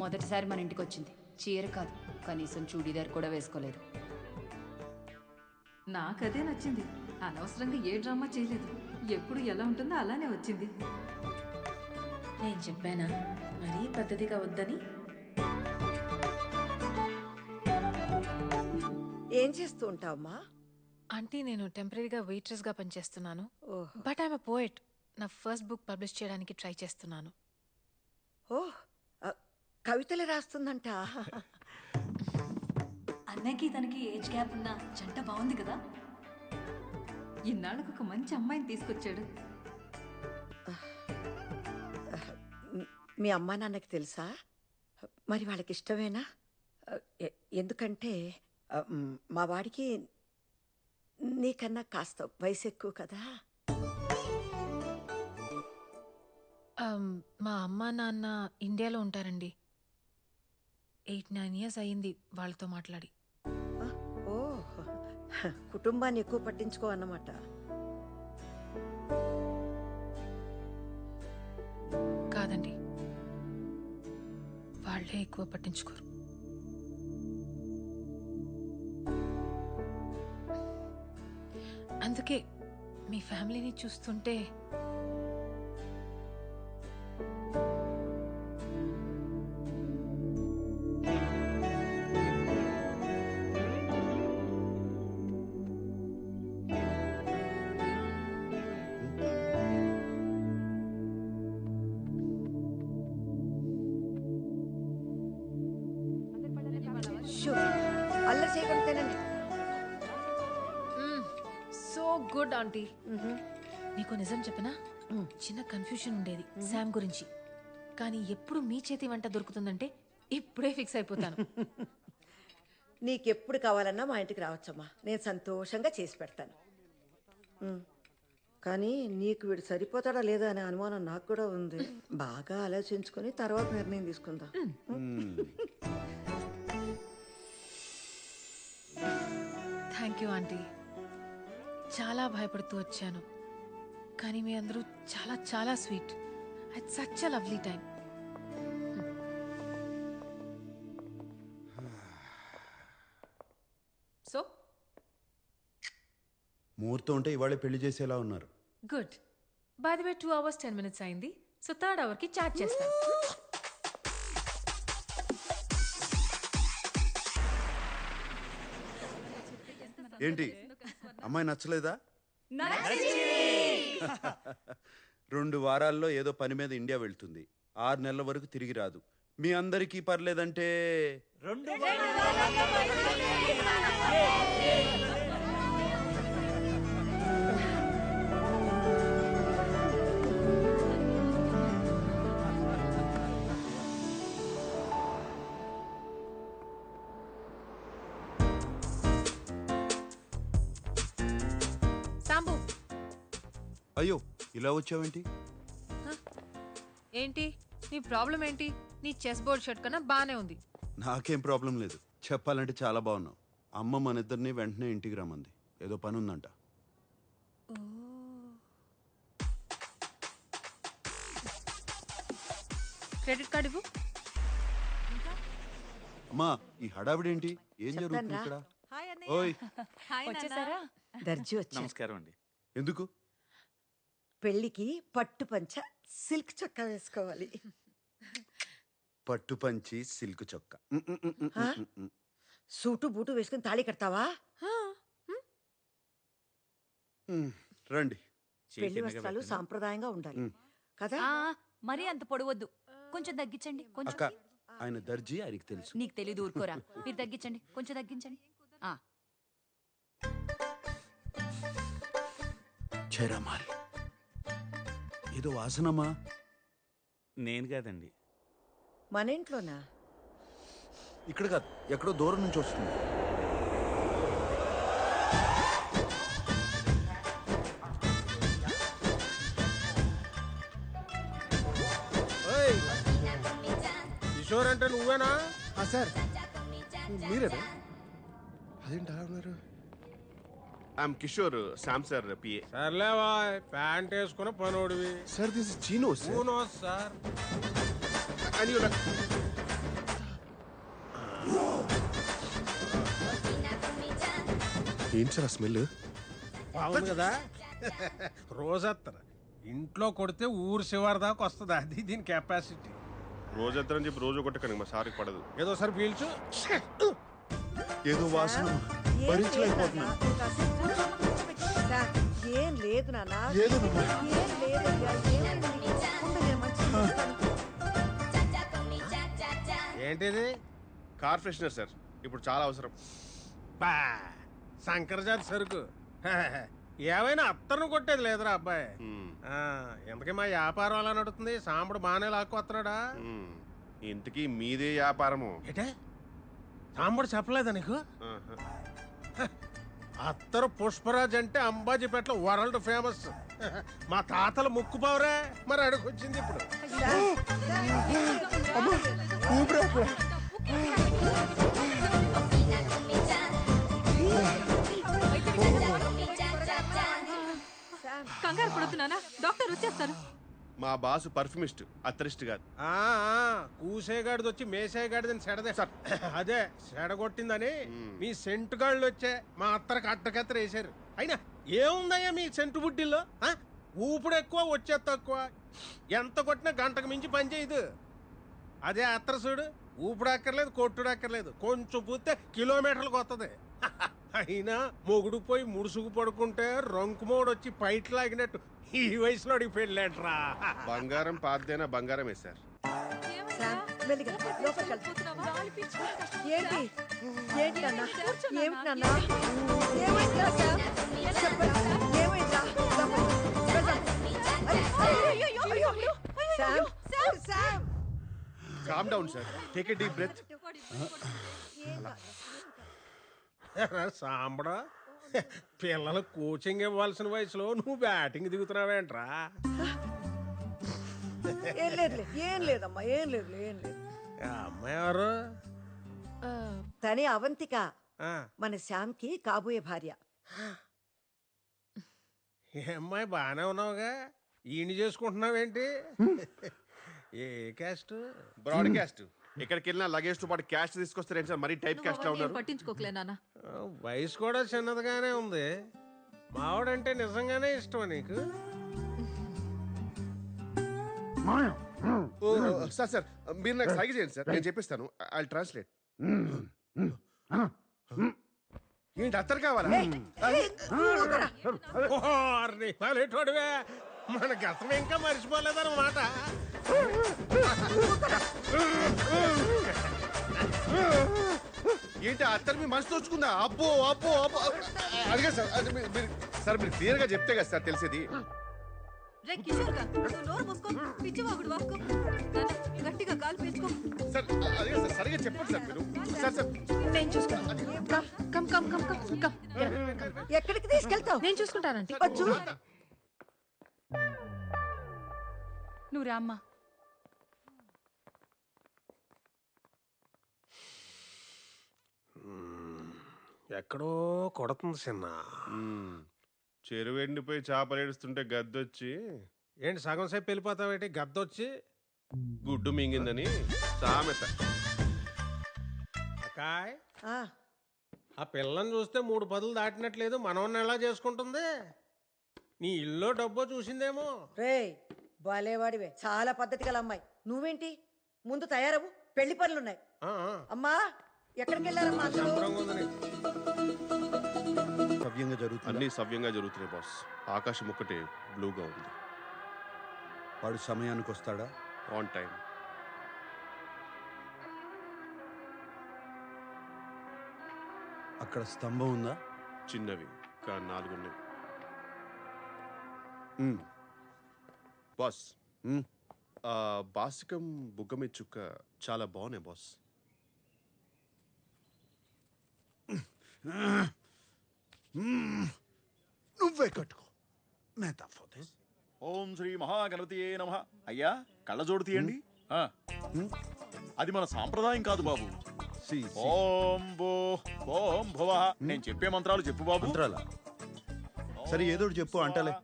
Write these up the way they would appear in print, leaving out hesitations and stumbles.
మొదటిసారి మన ఇంటికి వచ్చింది. చీర కాదు, కనీసం చూడీదార్ కూడా వేసుకోలేదు. నాకదే నచ్చింది. అనవసరంగా ఏ డ్రామా చేయలేదు. ఎప్పుడు ఎలా ఉంటుందో అలానే వచ్చింది. నేను చెప్పానా మరీ పద్ధతిగా వద్దని? ఏం చేస్తూ ఉంటావమ్మా? ఆంటీ, నేను టెంపరీగా వెయిట్రెస్గా పనిచేస్తున్నాను. But I'm a poet. నా ఫస్ట్ బుక్ పబ్లిష్ చేయడానికి ట్రై చేస్తున్నాను. ఓహ్, కవితలు రాస్తుందంట. అన్నకి తనకి ఏజ్ గ్యాప్ ఉన్న జంట బాగుంది కదా. ఇన్నాళ్ళకు ఒక మంచి అమ్మాయిని తీసుకొచ్చాడు. మీ అమ్మా నాన్నకి తెలుసా? మరి వాళ్ళకి ఇష్టమేనా? ఎందుకంటే మా వాడికి నీకన్నా కాస్త వయసు ఎక్కువ కదా. మా అమ్మ నాన్న ఇండియాలో ఉంటారండి. 8-9 years అయ్యింది వాళ్ళతో మాట్లాడి. ఓ, కుటుంబాన్ని ఎక్కువ పట్టించుకో అన్నమాట. కాదండి, వాళ్ళే ఎక్కువ పట్టించుకోరు. అందుకే మీ ఫ్యామిలీని చూస్తుంటే అల్లరి చేయకుండా తినండి. So good aunty. నీకు నిజం చెప్పనా? చిన్న కన్ఫ్యూషన్ ఉండేది శామ్ గురించి. కానీ ఎప్పుడు మీ చేతి వంట దొరుకుతుందంటే ఇప్పుడే ఫిక్స్ అయిపోతాను. నీకెప్పుడు కావాలన్నా మా ఇంటికి రావచ్చమ్మా. నేను సంతోషంగా చేసి పెడతాను. కానీ నీకు వీడు సరిపోతాడా లేదా అనే అనుమానం నాకు కూడా ఉంది. బాగా ఆలోచించుకొని తర్వాత నిర్ణయం తీసుకుందాం. Thank you aunty. చాలా భయపడుతూ వచ్చాను, కానీ మీ అందరూ చాలా చాలా sweet. It's such a lovely time. So ముహూర్తం ఉంటే ఇవాళే పెళ్లి చేసేలా ఉన్నారు. Good. By the way 2 hours 10 minutes అయింది. సో 3rd hourకి చార్జ్ చేస్తాను. ఏంటి, అమ్మాయి నచ్చలేదా? 2 వారాల్లో ఏదో పని మీద ఇండియా వెళ్తుంది. 6 నెలల వరకు తిరిగి రాదు. మీ అందరికీ పర్లేదంటే సాంబు, అయ్యో ఇలా వచ్చావేంటి? ఏంటి నీ ప్రాబ్లం ఏంటి? నీ చెస్ బోర్డ్ షర్ట్ కన్నా బానే ఉంది. నాకేం ప్రాబ్లం లేదు. చెప్పాలంటే చాలా బాగున్నావు. అమ్మ మన ఇద్దరిని వెంటనే ఇంటికి రమ్మంది. ఏదో పని ఉందంట. క్రెడిట్ కార్డు ఇవ్వు. అమ్మా, ఈ హడావిడేంటి? ఏం జరుగుతుంది ఇక్కడ? ఓయ్, వచ్చేసారా? దర్జీ వచ్చా. నమస్కారం అండి. ఎందుకు? పెళ్లికి పట్టు పంచ సిల్క్ చొక్కా వేసుకోవాలి. పట్టు పంచి సిల్క్ చొక్కా. సూటు బూటు వేసుకుని తాళి కడతావా? రండి. పెళ్లి వస్త్రాలు సాంప్రదాయంగా ఉండాలి కదా. మరీ అంత పొడవద్దు, కొంచెం తగ్గించండి. కొంచెం. అక్క, ఆయన దర్జీ, ఆయనకి తెలుసు. నీకు తెలీదు, ఊరుకోరా. మీరు తగ్గించండి, కొంచెం తగ్గించండి. చేరామాల్, ఏదో వాసనమా? నేను కాదండి. మన ఇంట్లోనా? ఇక్కడ కాదు, ఎక్కడో దూరం నుంచి వస్తుంది. కిషోర్ అంటే నువ్వేనా? సార్ మీరేనా? అదేంటి అలా ఉన్నారు? I'm Kishore, Sam sir PA. సర్లేవా, ప్యాంట్ వేసుకున్న పనోడివి. సార్ దిస్ ఇస్ చీనో సార్. సార్ ఏంటి సార్ ఆ స్మెల్? బాగుంది కదా. రోజత్తరు ఇంట్లో కొడితే ఊరు శివారు దాకా వస్తుంది. అది దీని కెపాసిటీ. రోజంతా చెప్పి రోజు కొట్టకండి, మా సార్కి పడదు. ఏదో సార్ పీల్చు. ఏదో వాసన భరించలేకపోతున్నాను. ఏం లేదు నాన్న, ఏదోనమ్మా. ఏం లేదయ్యా, ఏమైంది నీకు? ఉండు, నేను మంచిగా చూస్తాను. ఏంటిది? కార్ ఫ్రెషనర్ సార్, ఇప్పుడు చాలా అవసరం. బా శంకరజాతి సరుకు. ఏమైనా అత్తరును కొట్టేది లేదురా అబ్బాయి. ఎందుకే మా వ్యాపారం అలా నడుతుంది? సాంబడు బాగానే లాక్కొస్తున్నాడా? ఇంతకీ మీదే వ్యాపారము? ఏటే సాంబడు చెప్పలేదా నీకు? అత్తరు పుష్పరాజ్ అంటే అంబాజీపేటలో వరల్డ్ ఫేమస్. మా తాతల ముక్కు పవరే, మరి అడుగొచ్చింది ఇప్పుడు. కంగారు పడుతున్నానా? డాక్టర్ వచ్చేస్తారు. మా బాసు పర్ఫ్యూమిస్ట్, అత్తరిస్ట్ కాదు. కూసేగాడిది వచ్చి మేసేగాడిదని సెడదే సార్. అదే సెడగొట్టిందని మీ సెంటు గాళ్ళు వచ్చే మా అత్తరికి అట్టకత్తర వేసారు. అయినా ఏముందయ్యా మీ సెంటు బుడ్డిల్లో? ఊపుడు ఎక్కువ, వచ్చే తక్కువ. ఎంత కొట్టినా గంటకు మించి పని చేయదు. అదే అత్తర చూడు, ఊపుడు అక్కర్లేదు, కొట్టుడు అక్కర్లేదు, కొంచెం పూస్తే కిలోమీటర్లకు వస్తుంది. అయినా మొగుడు పోయి ముడుసుకు పడుకుంటే రంకుమోడు వచ్చి పైట్ లాగినట్టు ఈ వయసులో పెళ్ళేట్రా. బంగారం పాతదైనా బంగారమే సార్. శామ్, మెల్లిగా లోపలికి వెళ్ళు. ఏంటి ఏంటి నాన్న, ఏమిటి నాన్న, ఏమైందిరా శామ్? చెప్పండి, ఏమైందిరా? లోపలికి వెళ్దాం. అయ్యో, Sam, Sam. Calm down sir, take a deep breath. సాంబడా, పిల్లలు కోచింగ్ ఇవ్వాల్సిన వయసులో నువ్వు బ్యాటింగ్ దిగుతున్నావేంట్రా? ఏం లేదులే, ఏం లేదమ్మా, ఏం లేదు, ఏం లేదు. అమ్మాయి ఎవరు? తనే అవంతిక, ఆ, మన శ్యామ్కి కాబోయే భార్య. ఈ అమ్మాయి బాగానే ఉన్నావుగా, ఈయన చేసుకుంటున్నావేంటి? ఏ క్యాస్ట్? బ్రాడ్కాస్ట్. ఎక్కడికి వెళ్ళినా లగేజ్ తో పాటు క్యాష్ తీసుకొస్తారేంటి సార్? మరీ టైప్ క్యాస్ట్ లో ఉన్నారు. పట్టించుకోకలే నాన్న. వయసు కూడా చిన్నదిగానే ఉంది. మావాడంటే నిజంగానే ఇష్టమా నీకు? సార్ సార్, మీరు నాకు సైగ చేయండి సార్, నేను చెప్పిస్తాను. I translate. ఏంటి అత్తరు కావాలా? ఓహోడివే, మన గతం ఇంకా మర్చిపోలేదన్నమాట. ఏంటి అత్తరు మీ మనసు తోచుకుందా? అబ్బో అబ్బో అబ్బో. అడిగా సార్, అది సార్ మీరు క్లియర్ గా చెప్తే కదా సార్ తెలిసేది. రే కిషోర్ గా, నువ్వు నోరు మూసుకో, పిచ్చివాగుడు వాక్కు. గట్టిగా కాలు పేసుకో. సార్ అడిగా సార్, సరిగా చెప్పండి సార్ మీరు. సార్ సార్ నేను చూసుకుంటాను. Come come come come come. ఎక్కడికి తీసుకెళ్తావు? నేను చూసుకుంటానంటే. వచ్చు. నువ్వు రామ్మా. ఎక్కడో కొడుతుంది చిన్న. చెరువు ఎండిపోయి చేపలు ఏడుస్తుంటే గద్దొచ్చి, ఏంటి సగం సేపు వెళ్ళిపోతావేంటి? గద్దొచ్చి గుడ్డు మింగిందని సామెత. అకాయ్, ఆ, ఆ పిల్లని చూస్తే 3 పదులు దాటినట్లేదు. మనవన్ని ఎలా చేసుకుంటుంది? నీ ఇల్లు డబ్బో చూసిందేమో. రేయ్, బాలేవాడివే, చాలా పద్ధతి గల అమ్మాయి. నువ్వేంటి? ముందు తయారవు, పెళ్లి పనులున్నాయి. ఆ, ఆ. అమ్మా, ఎక్కడికి వెళ్ళారమ్మా అందరూ? శుభ్రంగా ఉంది నీకు. సవ్యంగా జరుగుతుంది. అన్ని సవ్యంగా జరుగుతున్నాయి బాస్. ఆకాశం ఒక్కటే బ్లూగా ఉంది. వాడు సమయానికి వస్తాడా? On time. అక్కడ స్తంభం ఉందా? చిన్నవి కానీ 4 ఉన్నాయి. బాస్, బాసికం బుగ్గమి చుక్క చాలా బాగున్నాయి బాస్. నువ్వే కట్టుకో. మేతా ఫోటోస్. ఓం శ్రీ మహాగణపతియే నమః. అయ్యా కళ్ళజోడు తీయండి. అది మన సాంప్రదాయం కాదు బాబు. ఓం భూ ఓం భువ. నేను చెప్పే మంత్రాలు చెప్పు బాబు. మంత్రాలా? సరే ఏదో ఒకటి చెప్పు అంటలే.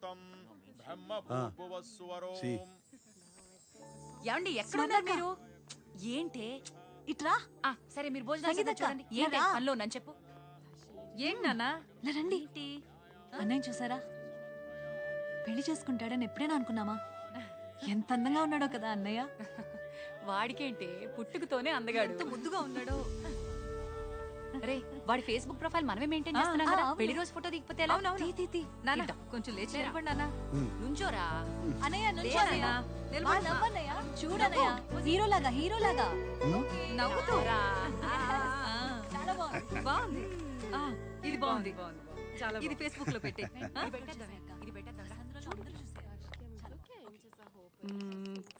శ్రీమంతం బ్రహ్మభూర్భువస్సువరో. సి. ఏమండి ఎక్కడున్నారు మీరు? ఏంటే ఇట్రా సరే మీరు భోజనం సంగీతక్క, చూడండి. ఏంటి రా. పనిలో నన్ను చెప్పు. ఏంటి నాన్నా? రండి అన్నయ్య చూసారా? పెళ్లి చేసుకుంటాడని ఎప్పుడైనా అనుకున్నామా? ఎంత అందంగా ఉన్నాడో కదా అన్నయ్య. వాడికేంటే పుట్టుకతోనే అందగాడు. ఎంత ముద్దుగా ఉన్నాడో. రే వాడి ఫేస్బుక్ ప్రొఫైల్ మనమే మెయింటైన్ చేస్తున్నాం ఆ, కదా. అవును. పెళ్లి రోజు ఫోటో దిగిపోతే ఎలా? తీ. నాన్న ఇద్దాం. కొంచెం లేచి లేరా. నిలబడి నాన్న. నుంచోరా. అన్నయ్య లే అన్నయ్య. నిలబడు నా. చూడన్నయ్య హీరోలాగా నవ్వుతూ రా. చాలా బాగుంది. బాగుంది. ఇది బాగుంది. చాలా ఇది ఫేస్బుక్ లో పెట్టి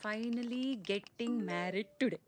ఫైనలీ గెట్టింగ్ మ్యారీడ్ టుడే.